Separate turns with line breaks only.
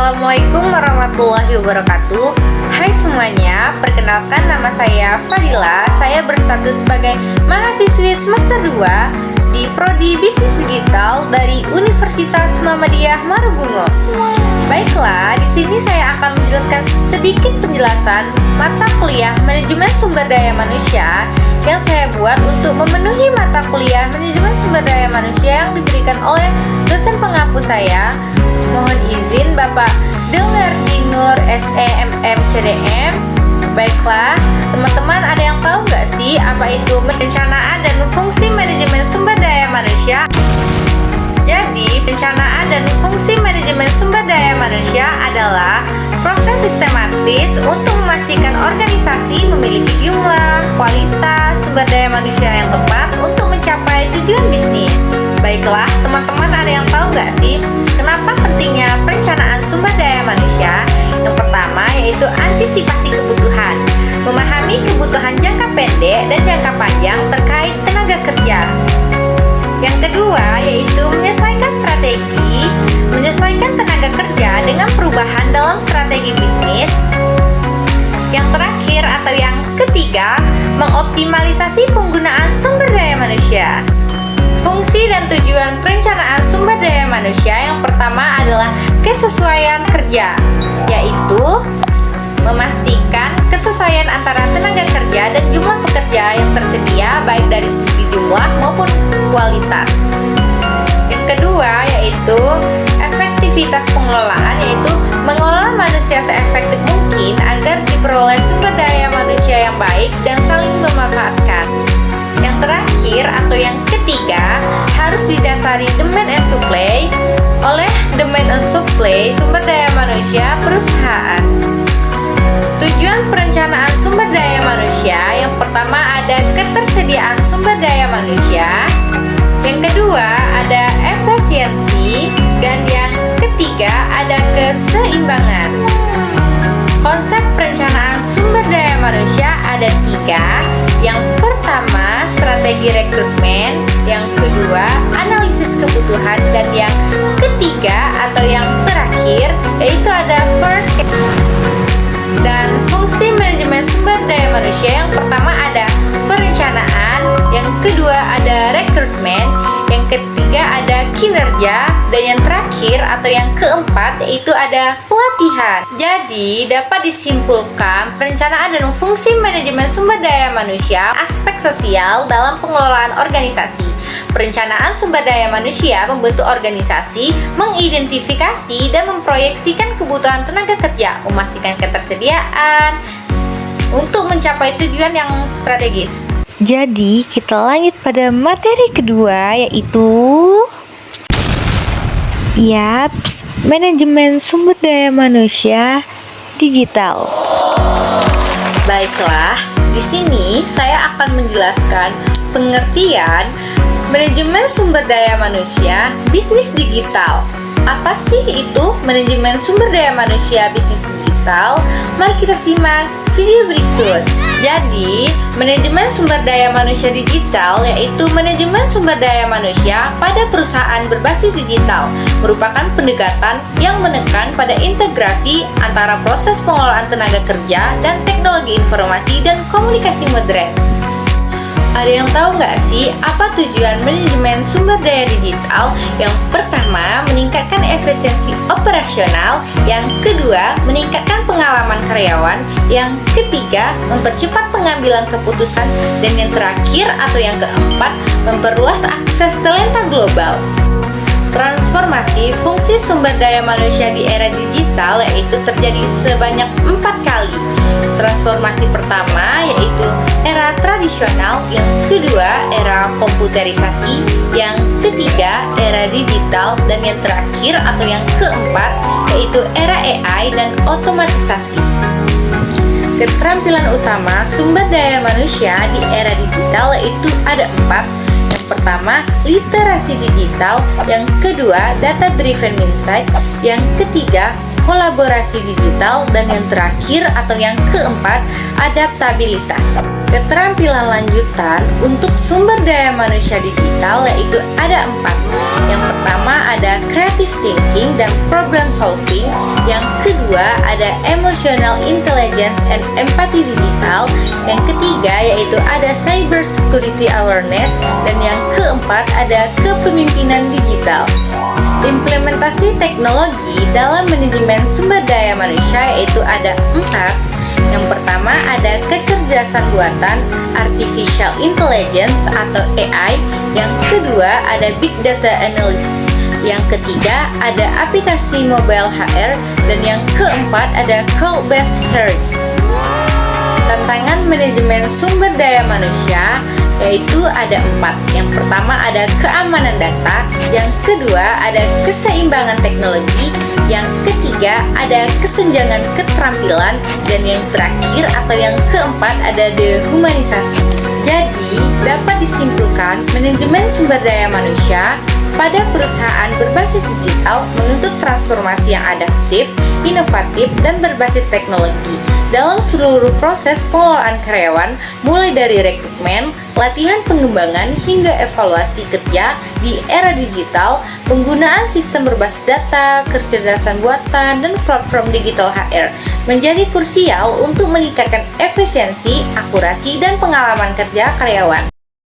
Assalamualaikum warahmatullahi wabarakatuh. Hai semuanya, perkenalkan nama saya Fadila. Saya berstatus sebagai mahasiswi semester 2 di Prodi Bisnis Digital dari Universitas Muhammadiyah Marubungo. Baiklah, di sini saya akan menjelaskan sedikit penjelasan mata kuliah Manajemen Sumber Daya Manusia yang saya buat untuk memenuhi mata kuliah Manajemen Sumber Daya Manusia yang diberikan oleh dosen pengampu saya. Mohon izin Bapak Delardi Nur SEMM CDM. Baiklah, teman-teman ada yang tahu nggak sih apa itu perencanaan dan fungsi manajemen sumber daya manusia? Jadi, perencanaan dan fungsi manajemen sumber daya manusia adalah proses sistematis untuk memastikan organisasi memiliki jumlah, kualitas, sumber daya manusia yang tepat untuk mencapai tujuan bisnis. Baiklah, teman-teman ada yang tahu nggak sih kenapa pentingnya perencanaan sumber daya manusia? Yang pertama yaitu antisipasi kebutuhan, memahami kebutuhan jangka pendek dan jangka panjang terkait tenaga kerja. Yang kedua yaitu menyesuaikan strategi, menyesuaikan tenaga kerja dengan perubahan dalam strategi bisnis. Yang terakhir atau yang ketiga, mengoptimalisasi penggunaan sumber daya manusia. Fungsi dan tujuan perencanaan sumber daya manusia yang pertama adalah kesesuaian kerja, yaitu memastikan kesesuaian antara tenaga kerja dan jumlah pekerja yang tersedia baik dari segi jumlah maupun kualitas. Yang kedua yaitu efektivitas pengelolaan, yaitu mengelola manusia seefektif mungkin agar diperoleh sumber daya manusia yang baik dan saling memanfaatkan. Yang terakhir atau yang ketiga harus didasari demand and supply oleh demand and supply sumber daya manusia perusahaan. Tujuan perencanaan sumber daya manusia yang pertama ada ketersediaan sumber daya manusia, yang kedua ada efisiensi, dan yang ketiga ada keseimbangan. Konsep perencanaan sumber daya manusia ada tiga. Yang pertama strategi rekrutmen, yang kedua analisis kebutuhan, dan yang ketiga atau yang terakhir yaitu ada first. Dan fungsi manajemen sumber daya manusia yang pertama ada perencanaan, yang kedua ada rekrutmen, yang ketiga ada kinerja, dan yang terakhir atau yang keempat yaitu ada pelatihan. Jadi dapat disimpulkan perencanaan dan fungsi manajemen sumber daya manusia aspek sosial dalam pengelolaan organisasi. Perencanaan sumber daya manusia membentuk organisasi, mengidentifikasi dan memproyeksikan kebutuhan tenaga kerja, memastikan ketersediaan untuk mencapai tujuan yang strategis.
Jadi kita lanjut pada materi kedua yaitu manajemen sumber daya manusia digital.
Baiklah, di sini saya akan menjelaskan pengertian manajemen sumber daya manusia bisnis digital. Apa sih itu manajemen sumber daya manusia bisnis digital? Mari kita simak video berikut. Jadi, manajemen sumber daya manusia digital yaitu manajemen sumber daya manusia pada perusahaan berbasis digital, merupakan pendekatan yang menekan pada integrasi antara proses pengelolaan tenaga kerja dan teknologi informasi dan komunikasi modern. Ada yang tahu nggak sih apa tujuan manajemen sumber daya digital? Yang pertama, meningkatkan efisiensi operasional. Yang kedua, meningkatkan pengalaman karyawan. Yang ketiga, mempercepat pengambilan keputusan. Dan yang terakhir atau yang keempat, memperluas akses talenta global. Transformasi fungsi sumber daya manusia di era digital yaitu terjadi sebanyak 4 kali. Transformasi pertama yaitu era tradisional, yang kedua era komputerisasi, yang ketiga era digital, dan yang terakhir atau yang keempat yaitu era AI dan otomatisasi. Keterampilan utama sumber daya manusia di era digital yaitu ada 4. Yang pertama, literasi digital, yang kedua, data driven insight, yang ketiga, kolaborasi digital, dan yang terakhir atau yang keempat, adaptabilitas. Keterampilan lanjutan untuk sumber daya manusia digital yaitu ada 4. Yang pertama ada creative thinking dan problem problem solving. Yang kedua ada emotional intelligence and empathy digital. Yang ketiga yaitu ada cyber security awareness. Dan yang keempat ada kepemimpinan digital. Implementasi teknologi dalam manajemen sumber daya manusia yaitu ada 4. Yang pertama ada kecerdasan buatan artificial intelligence atau AI. Yang kedua ada big data analysis. Yang ketiga ada aplikasi mobile HR. Dan yang keempat ada cloud based search. Tantangan manajemen sumber daya manusia yaitu ada 4. Yang pertama ada keamanan data. Yang kedua ada keseimbangan teknologi. Yang ketiga ada kesenjangan keterampilan. Dan yang terakhir atau yang keempat ada dehumanisasi. Jadi dapat disimpulkan manajemen sumber daya manusia pada perusahaan berbasis digital menuntut transformasi yang adaptif, inovatif, dan berbasis teknologi dalam seluruh proses pengelolaan karyawan, mulai dari rekrutmen, latihan pengembangan, hingga evaluasi kerja di era digital. Penggunaan sistem berbasis data, kecerdasan buatan, dan platform digital HR menjadi krusial untuk meningkatkan efisiensi, akurasi, dan pengalaman kerja karyawan.